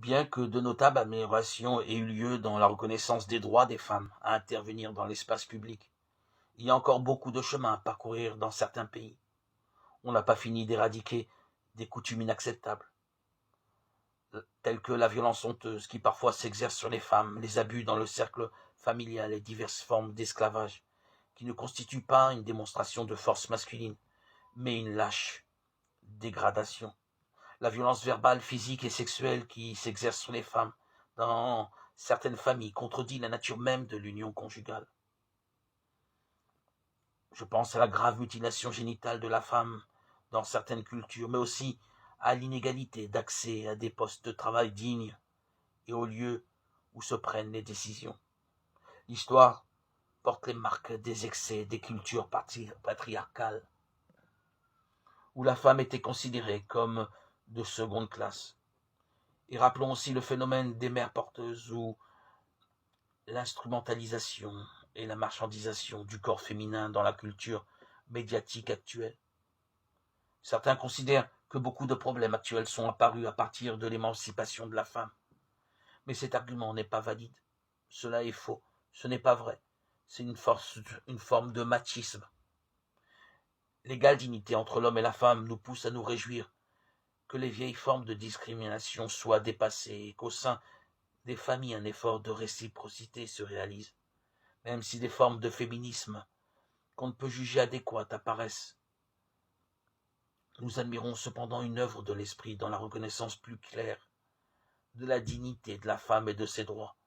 Bien que de notables améliorations aient eu lieu dans la reconnaissance des droits des femmes à intervenir dans l'espace public, il y a encore beaucoup de chemin à parcourir dans certains pays. On n'a pas fini d'éradiquer des coutumes inacceptables, telles que la violence honteuse qui parfois s'exerce sur les femmes, les abus dans le cercle familial et diverses formes d'esclavage, qui ne constituent pas une démonstration de force masculine, mais une lâche dégradation. La violence verbale, physique et sexuelle qui s'exerce sur les femmes dans certaines familles contredit la nature même de l'union conjugale. Je pense à la grave mutilation génitale de la femme dans certaines cultures, mais aussi à l'inégalité d'accès à des postes de travail dignes et aux lieux où se prennent les décisions. L'histoire porte les marques des excès des cultures patriarcales, où la femme était considérée comme de seconde classe. Et rappelons aussi le phénomène des mères porteuses où l'instrumentalisation et la marchandisation du corps féminin dans la culture médiatique actuelle. Certains considèrent que beaucoup de problèmes actuels sont apparus à partir de l'émancipation de la femme. Mais cet argument n'est pas valide. Cela est faux. Ce n'est pas vrai. C'est une forme de machisme. L'égale dignité entre l'homme et la femme nous pousse à nous réjouir que les vieilles formes de discrimination soient dépassées et qu'au sein des familles un effort de réciprocité se réalise, même si des formes de féminisme qu'on ne peut juger adéquates apparaissent. Nous admirons cependant une œuvre de l'esprit dans la reconnaissance plus claire de la dignité de la femme et de ses droits,